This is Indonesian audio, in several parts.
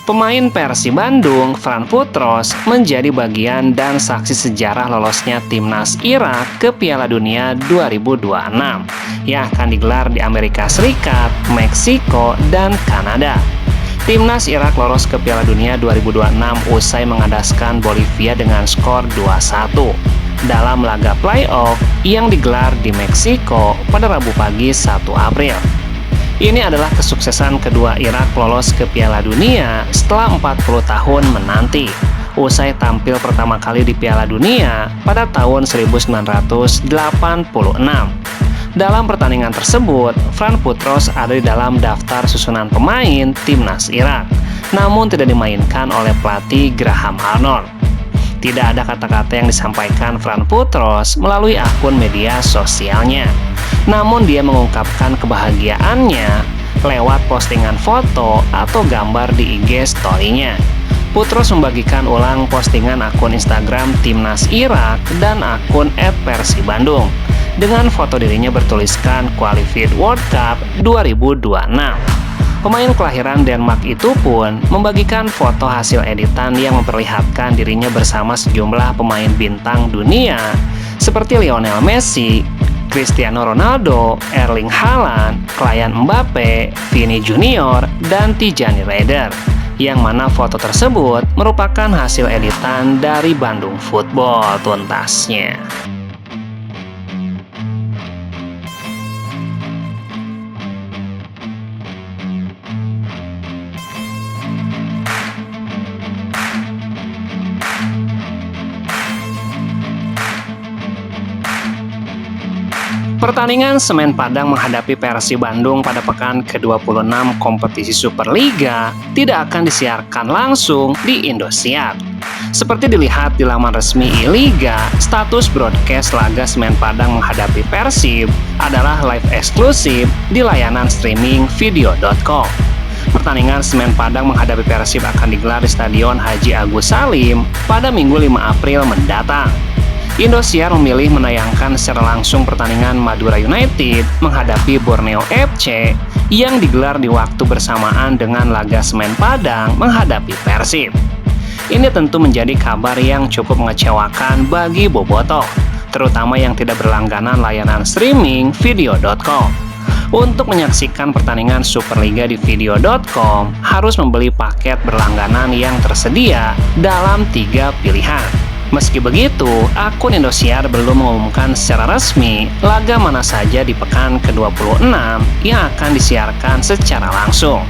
Pemain Persib Bandung, Fran Putros, menjadi bagian dan saksi sejarah lolosnya timnas Irak ke Piala Dunia 2026 yang akan digelar di Amerika Serikat, Meksiko, dan Kanada. Timnas Irak lolos ke Piala Dunia 2026 usai mengandaskan Bolivia dengan skor 2-1 dalam laga playoff yang digelar di Meksiko pada Rabu pagi 1 April. Ini adalah kesuksesan kedua Irak lolos ke Piala Dunia setelah 40 tahun menanti, usai tampil pertama kali di Piala Dunia pada tahun 1986. Dalam pertandingan tersebut, Fran Putros ada di dalam daftar susunan pemain timnas Irak, namun tidak dimainkan oleh pelatih Graham Arnold. Tidak ada kata-kata yang disampaikan Fran Putros melalui akun media sosialnya. Namun dia mengungkapkan kebahagiaannya lewat postingan foto atau gambar di IG story-nya. Putros membagikan ulang postingan akun Instagram Timnas Irak dan akun @persibandung dengan foto dirinya bertuliskan Qualified World Cup 2026. Pemain kelahiran Denmark itu pun membagikan foto hasil editan yang memperlihatkan dirinya bersama sejumlah pemain bintang dunia seperti Lionel Messi, Cristiano Ronaldo, Erling Haaland, Kylian Mbappe, Vini Junior, dan Tijani Reder, yang mana foto tersebut merupakan hasil editan dari Bandung Football tuntasnya. Pertandingan Semen Padang menghadapi Persib Bandung pada pekan ke-26 kompetisi Superliga tidak akan disiarkan langsung di Indosiar. Seperti dilihat di laman resmi I-Liga, status broadcast laga Semen Padang menghadapi Persib adalah live eksklusif di layanan streaming video.com. Pertandingan Semen Padang menghadapi Persib akan digelar di Stadion Haji Agus Salim pada Minggu 5 April mendatang. Indosiar memilih menayangkan secara langsung pertandingan Madura United menghadapi Borneo FC yang digelar di waktu bersamaan dengan laga Semen Padang menghadapi Persib. Ini tentu menjadi kabar yang cukup mengecewakan bagi bobotoh, terutama yang tidak berlangganan layanan streaming video.com. Untuk menyaksikan pertandingan Superliga di video.com, harus membeli paket berlangganan yang tersedia dalam 3 pilihan. Meski begitu, akun Indosiar belum mengumumkan secara resmi laga mana saja di pekan ke-26 yang akan disiarkan secara langsung.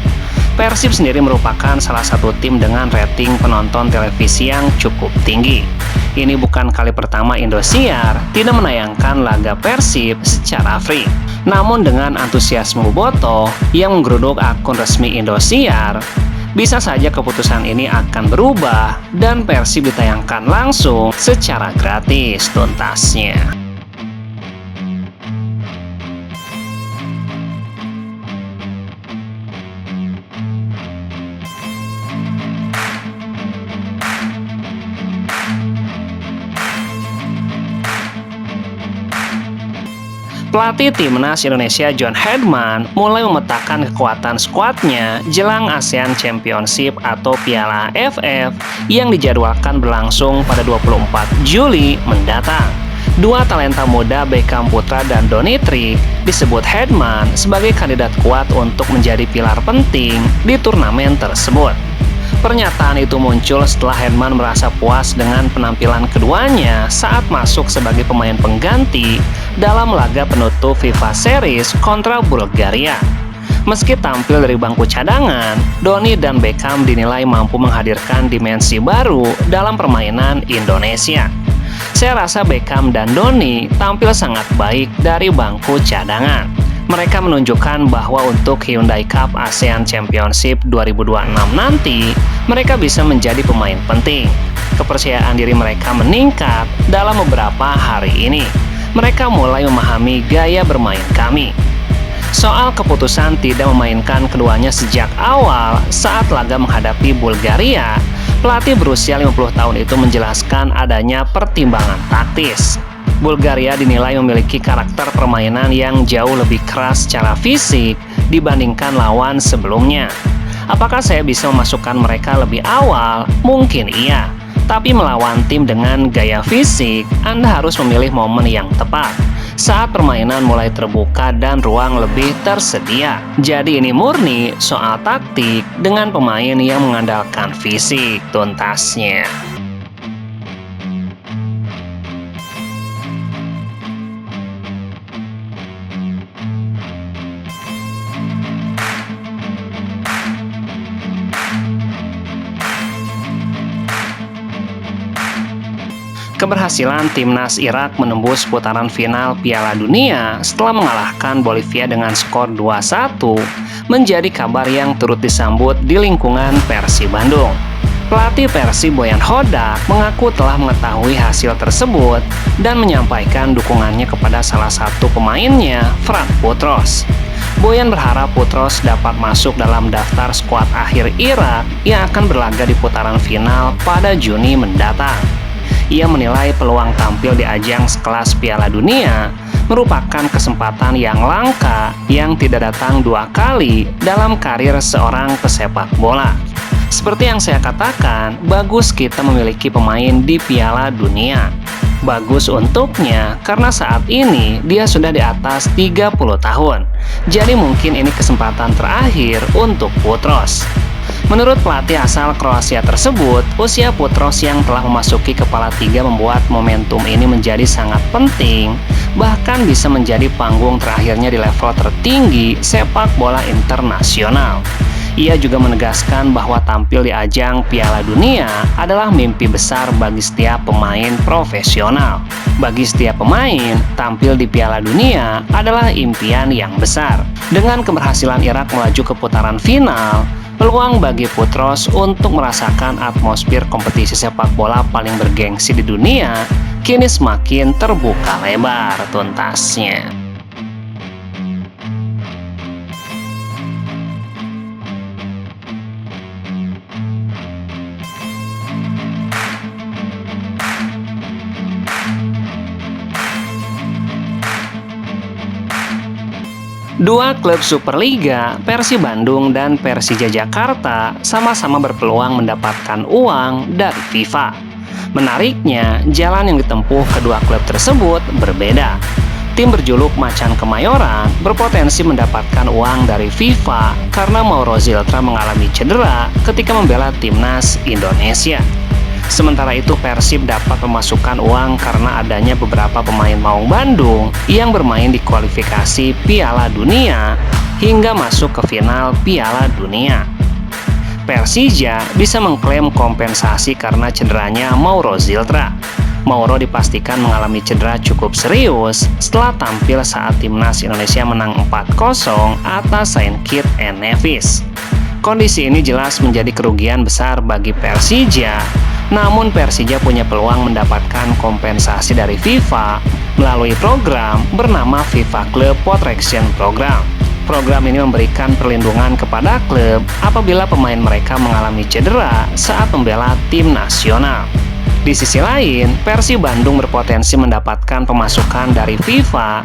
Persib sendiri merupakan salah satu tim dengan rating penonton televisi yang cukup tinggi. Ini bukan kali pertama Indosiar tidak menayangkan laga Persib secara free. Namun dengan antusiasme bobotoh yang menggeruduk akun resmi Indosiar, bisa saja keputusan ini akan berubah dan Persib ditayangkan langsung secara gratis tuntasnya. Pelatih Timnas Indonesia John Herdman mulai memetakan kekuatan skuadnya jelang ASEAN Championship atau Piala AFF yang dijadwalkan berlangsung pada 24 Juli mendatang. Dua talenta muda Beckham Putra dan Donitri disebut Herdman sebagai kandidat kuat untuk menjadi pilar penting di turnamen tersebut. Pernyataan itu muncul setelah Herdman merasa puas dengan penampilan keduanya saat masuk sebagai pemain pengganti dalam laga penutup FIFA Series kontra Bulgaria. Meski tampil dari bangku cadangan, Doni dan Beckham dinilai mampu menghadirkan dimensi baru dalam permainan Indonesia. Saya rasa Beckham dan Doni tampil sangat baik dari bangku cadangan. Mereka menunjukkan bahwa untuk Hyundai Cup ASEAN Championship 2026 nanti, mereka bisa menjadi pemain penting. Kepercayaan diri mereka meningkat dalam beberapa hari ini. Mereka mulai memahami gaya bermain kami. Soal keputusan tidak memainkan keduanya sejak awal saat laga menghadapi Bulgaria, pelatih berusia 50 tahun itu menjelaskan adanya pertimbangan taktis. Bulgaria dinilai memiliki karakter permainan yang jauh lebih keras secara fisik dibandingkan lawan sebelumnya. Apakah saya bisa memasukkan mereka lebih awal? Mungkin iya. Tapi melawan tim dengan gaya fisik, Anda harus memilih momen yang tepat saat permainan mulai terbuka dan ruang lebih tersedia. Jadi ini murni soal taktik dengan pemain yang mengandalkan fisik tuntasnya. Keberhasilan timnas Irak menembus putaran final Piala Dunia setelah mengalahkan Bolivia dengan skor 2-1 menjadi kabar yang turut disambut di lingkungan Persib Bandung. Pelatih Persib Boyan Hodak mengaku telah mengetahui hasil tersebut dan menyampaikan dukungannya kepada salah satu pemainnya, Fran Putros. Boyan berharap Putros dapat masuk dalam daftar skuad akhir Irak yang akan berlaga di putaran final pada Juni mendatang. Ia menilai peluang tampil di ajang sekelas Piala Dunia merupakan kesempatan yang langka yang tidak datang dua kali dalam karir seorang pesepak bola. Seperti yang saya katakan, bagus kita memiliki pemain di Piala Dunia. Bagus untuknya karena saat ini dia sudah di atas 30 tahun. Jadi mungkin ini kesempatan terakhir untuk Putros. Menurut pelatih asal Kroasia tersebut, usia Putros yang telah memasuki kepala tiga membuat momentum ini menjadi sangat penting, bahkan bisa menjadi panggung terakhirnya di level tertinggi sepak bola internasional. Ia juga menegaskan bahwa tampil di ajang Piala Dunia adalah mimpi besar bagi setiap pemain profesional. Bagi setiap pemain, tampil di Piala Dunia adalah impian yang besar. Dengan keberhasilan Irak melaju ke putaran final, peluang bagi Putros untuk merasakan atmosfer kompetisi sepak bola paling bergengsi di dunia kini semakin terbuka lebar tuntasnya. Dua klub Superliga, Persib Bandung dan Persija Jakarta, sama-sama berpeluang mendapatkan uang dari FIFA. Menariknya, jalan yang ditempuh kedua klub tersebut berbeda. Tim berjuluk Macan Kemayoran berpotensi mendapatkan uang dari FIFA karena Mauro Ziltra mengalami cedera ketika membela timnas Indonesia. Sementara itu Persib dapat memasukkan uang karena adanya beberapa pemain Maung Bandung yang bermain di kualifikasi Piala Dunia hingga masuk ke final Piala Dunia. Persija bisa mengklaim kompensasi karena cederanya Mauro Ziltra. Mauro dipastikan mengalami cedera cukup serius setelah tampil saat timnas Indonesia menang 4-0 atas Saint Kitts and Nevis. Kondisi ini jelas menjadi kerugian besar bagi Persija. Namun Persija punya peluang mendapatkan kompensasi dari FIFA melalui program bernama FIFA Club Protection Program. Program ini memberikan perlindungan kepada klub apabila pemain mereka mengalami cedera saat membela tim nasional. Di sisi lain, Persib Bandung berpotensi mendapatkan pemasukan dari FIFA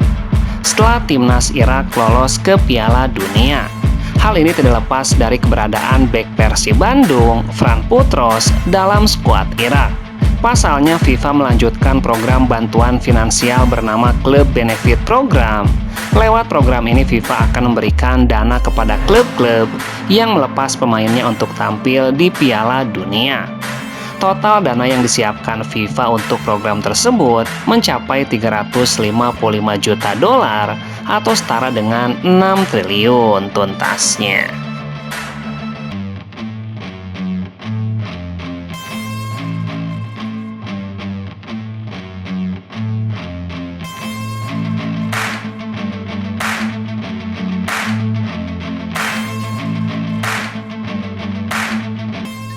setelah timnas Irak lolos ke Piala Dunia. Hal ini tidak lepas dari keberadaan bek Persib Bandung, Fran Putros, dalam skuad Irak. Pasalnya, FIFA melanjutkan program bantuan finansial bernama Club Benefit Program. Lewat program ini, FIFA akan memberikan dana kepada klub-klub yang melepas pemainnya untuk tampil di Piala Dunia. Total dana yang disiapkan FIFA untuk program tersebut mencapai 355 juta dolar atau setara dengan 6 triliun tuntasnya.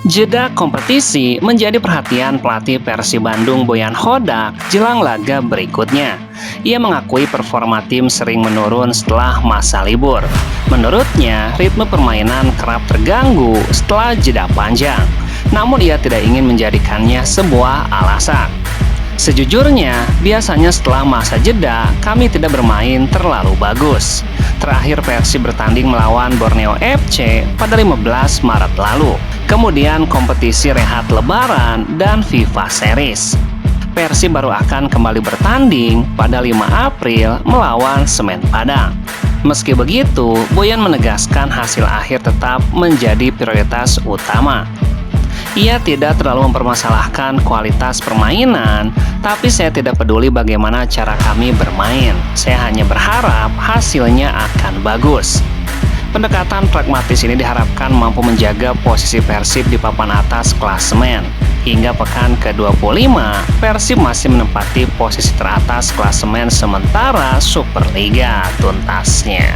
Jeda kompetisi menjadi perhatian pelatih Persib Bandung Boyan Hodak jelang laga berikutnya. Ia mengakui performa tim sering menurun setelah masa libur. Menurutnya, ritme permainan kerap terganggu setelah jeda panjang. Namun ia tidak ingin menjadikannya sebuah alasan. Sejujurnya, biasanya setelah masa jeda, kami tidak bermain terlalu bagus. Terakhir Persib bertanding melawan Borneo FC pada 15 Maret lalu. Kemudian kompetisi rehat Lebaran dan FIFA Series. Persib baru akan kembali bertanding pada 5 April melawan Semen Padang. Meski begitu, Boyan menegaskan hasil akhir tetap menjadi prioritas utama. Ia tidak terlalu mempermasalahkan kualitas permainan, tapi saya tidak peduli bagaimana cara kami bermain. Saya hanya berharap hasilnya akan bagus. Pendekatan pragmatis ini diharapkan mampu menjaga posisi Persib di papan atas klasemen. Hingga pekan ke-25, Persib masih menempati posisi teratas klasemen sementara Superliga tuntasnya.